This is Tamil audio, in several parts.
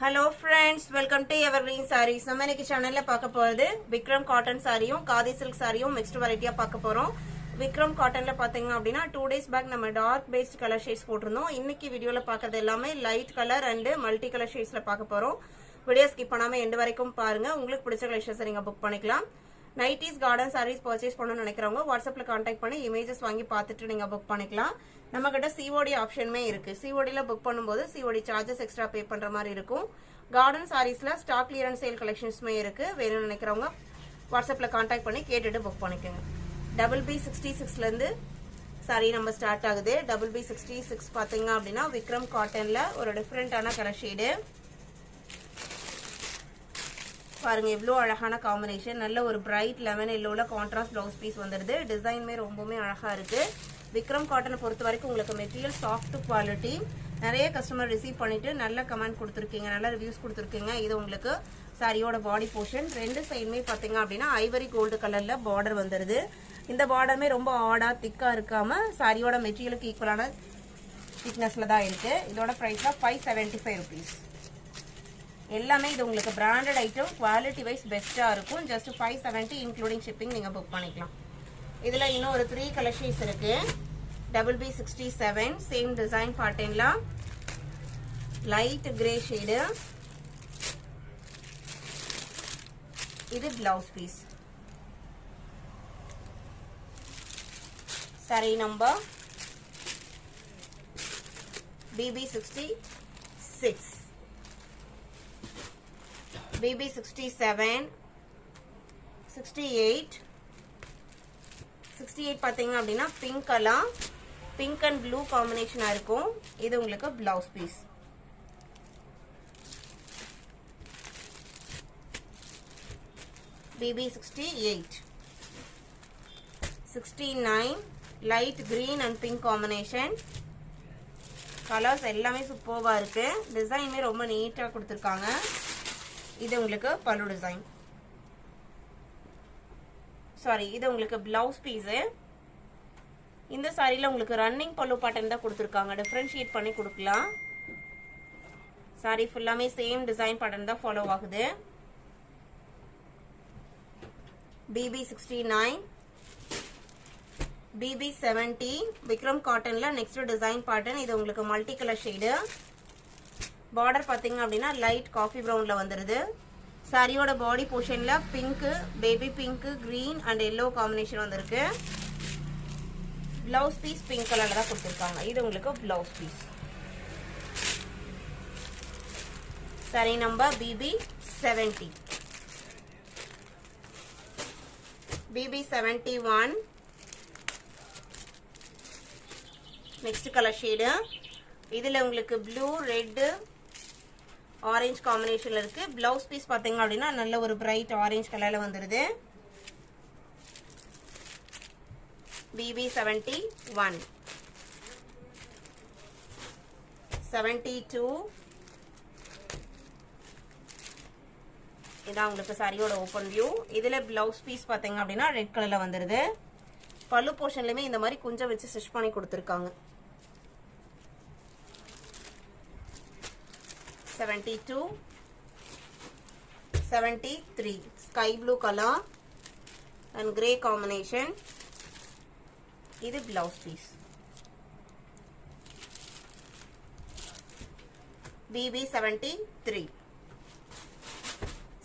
Hello friends, welcome to Evergreen Sarees. நம்ம இன்னைக்கு சேனல்ல பார்க்க போறது விக்ரம் காட்டன் சாரியும் காதி சில்க் சாரியும் மிக்ஸ்ட் வெரைட்டியா பார்க்க போறோம். விக்ரம் காட்டன்ல பாத்தீங்க அப்படினா 2 days back நம்ம டார்க் பேஸ்ட் கலர் ஷேட்ஸ் போட்டுருந்தோம். இன்னைக்கு வீடியோல பார்க்கிறது எல்லாமே light colour and multi colour ஷேட்ஸ்ல பார்க்க போறோம். வீடியோ ஸ்கிப் பண்ணாம எண்ட் வரைக்கும் பாருங்க. உங்களுக்கு பிடிச்ச கலெக்ஷன்ஸ் நீங்க புக் பண்ணிக்கலாம். நைட்டிஸ் கார்டன் சாரீஸ் பர்ச்சேஸ் பண்ணணும்னு நினைக்கிறவங்க வாட்ஸ்அப்ல கான்டாக்ட் பண்ணி இமேஜஸ் வாங்கி பார்த்துட்டு நீங்க புக் பண்ணிக்கலாம். நம்ம கிட்ட சிஓடி ஆப்ஷனுமே இருக்கு. சிஓடில புக் பண்ணும்போது சிஓடி சார்ஜஸ் எக்ஸ்ட்ரா பே பண்ற மாதிரி இருக்கும். கார்டன் சாரீஸ்ல ஸ்டாக் கிளியரன்ஸ் சேல் கலெக்ஷன்ஸ்மே இருக்கு. வேணும்னு நினைக்கிறவங்க வாட்ஸ்அப்ல கான்டாக்ட் பண்ணி கேட்டுட்டு புக் பண்ணிக்கோங்க. BB66ல இருந்து சாரி நம்ம ஸ்டார்ட் ஆகுது. BB66 பாத்தீங்க அப்படின்னா விக்ரம் காட்டன்ல ஒரு டிஃபரெண்டான கலர் ஷேடு பாருங்க. இவ்வளோ அழகான காம்பினேஷன், நல்ல ஒரு பிரைட் லெமன் எல்லோல கான்ட்ராஸ்ட் பிளவுஸ் பீஸ் வந்துருது. டிசைன்மே ரொம்பவுமே அழகா இருக்கு. விக்ரம் காட்டனை பொறுத்த வரைக்கும் உங்களுக்கு மெட்டீரியல் சாஃப்ட் குவாலிட்டி. நிறைய கஸ்டமர் ரிசீவ் பண்ணிட்டு நல்ல கமெண்ட் கொடுத்துருக்கீங்க, நல்ல ரிவ்யூஸ் கொடுத்துருக்கீங்க. இது உங்களுக்கு சாரியோட பாடி போர்ஷன். ரெண்டு சைடுமே பாத்தீங்க அப்படின்னா ஐவரி கோல்டு கலர்ல பார்டர் வந்துருது. இந்த பார்டருமே ரொம்ப ஆடா திக்கா இருக்காம சாரியோட மெட்டீரியலுக்கு ஈக்குவலான திக்னஸ்ல தான் இருக்கு. இதோட பிரைஸ் 575 rupees. எல்லாமே இது உங்களுக்கு பிராண்டட் ஐட்டம், குவாலிட்டி வைஸ் பெஸ்டா இருக்கும். ஜஸ்ட் 570 இன்க்ளூடிங் ஷிப்பிங் நீங்க புக் பண்ணிக்கலாம். இதுல இன்னும் ஒரு 3 கலர் ஷேட்ஸ் இருக்கு. BB67 சேம் டிசைன் பாட்டன்ல லைட் கிரே ஷேடு. இது blouse piece. Sari number BB66 BB67 68 பாத்தீங்க அப்படின்னா pink colour, pink and blue காம்பினேஷனா இருக்கும். இது உங்களுக்கு blouse piece. BB68 69 light green and pink combination. Colours எல்லாமே சூப்பர்வா இருக்கு. டிசைனுமே ரொம்ப நீட்டா கொடுத்துருக்காங்க. இது உங்களுக்கு பல்லு டிசைன். சாரி, இது உங்களுக்கு பிளவுஸ் பீஸ். இந்த சாரியில உங்களுக்கு ரன்னிங் பல்லு பேட்டர்ன் தான் கொடுத்துருக்காங்க. டிஃபரன்ஷியேட் பண்ணி கொடுக்கலாம். சாரி ஃபுல்லாமே சேம் டிசைன் பேட்டர்ன் தான் ஃபாலோ ஆகுது. BB69 BB70 விக்ரம் காட்டன்ல நெக்ஸ்ட் டிசைன் பேட்டர்ன். இது உங்களுக்கு மல்டி கலர் ஷேடு. பார்டர் பாத்தீங்க அப்படின்னா லைட் காஃபி ப்ரௌன்ல வந்துருது. சாரியோட பாடி போர்ஷன்ல pink, baby pink, green and yellow combination வந்திருக்கு. பிளவுஸ் பீஸ் பிங்க் கலர்ல தான் கொடுத்துருக்காங்க. இது உங்களுக்கு blouse piece. Sari number BB70 BB71 next colour shade. இதுல உங்களுக்கு ப்ளூ, ரெட், ஆரஞ்ச் காம்பினேஷன்ல இருக்கு. பிளவுஸ் பீஸ் பாத்தீங்க அப்படின்னா நல்ல ஒரு பிரைட் ஆரஞ்ச் கலர்ல வந்துருது. BB71 72 இதான் உங்களுக்கு சாரியோட ஓபன் வியூ. இதுல பிளவுஸ் பீஸ் பாத்தீங்க அப்படின்னா ரெட் கலர்ல வந்துருது. பல்லு போர்ஷன்லயுமே இந்த மாதிரி கொஞ்சம் வச்சு ஸ்டிச் பண்ணி கொடுத்துருக்காங்க. 72 73 sky blue colour and grey combination. இது பிளவுஸ் பீஸ். BB73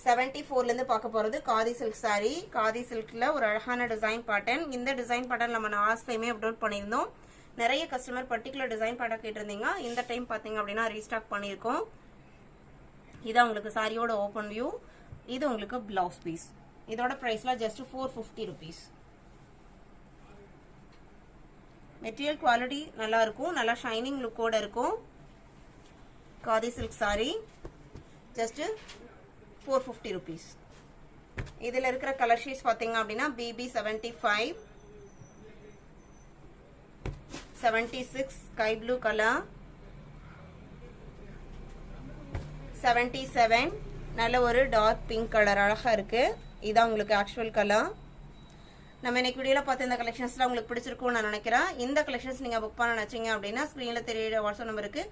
74ல இருந்து பார்க்க போறது காதி சில்க் சாரி. காதி சில்க்ல ஒரு அழகான டிசைன் பேட்டர்ன். இந்த டிசைன் பேட்டர்ன் நம்ம லாஸ்ட் டைமே அப்லோட் பண்ணியிருந்தோம். நிறைய கஸ்டமர் பர்டிகுலர் டிசைன் பேட்டர்ன் கேட்டிருந்தீங்க. இந்த டைம் பாத்தீங்க அப்படின்னா ரீஸ்டாக் பண்ணியிருக்கோம். இதான் உங்களுக்கு சாரியோட ஓபன் வியூ. இது உங்களுக்கு பிளவுஸ் பீஸ். இதோட பிரைஸ்ல ஜஸ்ட் 450 rupees. மெட்டீரியல் குவாலிட்டி நல்லா இருக்கும், நல்லா ஷைனிங் லுக்கோட இருக்கும். Khadi silk sorry just 450 rupees. இதுல இருக்கிற கலர் ஷேட்ஸ் பாத்தீங்க அப்படின்னா BB75 76 ஸ்கை ப்ளூ கலர், 77 நல்ல ஒரு டார்க் பிங்க் கலர் அழகா இருக்கு. இதான் உங்களுக்கு ஆக்சுவல் கலர். நம்ம இன்னைக்கு வீடியோல பார்த்த இந்த கலெக்ஷன்ஸ்லாம் உங்களுக்கு பிடிச்சிருக்கும்னு நான் நினைக்கிறேன். இந்த கலெக்ஷன்ஸ் நீங்க புக் பண்ண நினைச்சீங்க அப்படின்னா ஸ்கிரீன்ல தெரியுற வாட்ஸ்அப் நம்பருக்கு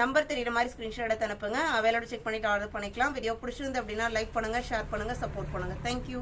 நம்பர் தெரியுற மாதிரி ஸ்கிரீன்ஷாட் எடுத்து அனுப்புங்க. அவைலோட செக் பண்ணிட்டு ஆர்டர் பண்ணிக்கலாம். வீடியோ பிடிச்சிருந்து அப்படின்னா லைக் பண்ணுங்க, ஷேர் பண்ணுங்க, சப்போர்ட் பண்ணுங்க. தேங்க்யூ.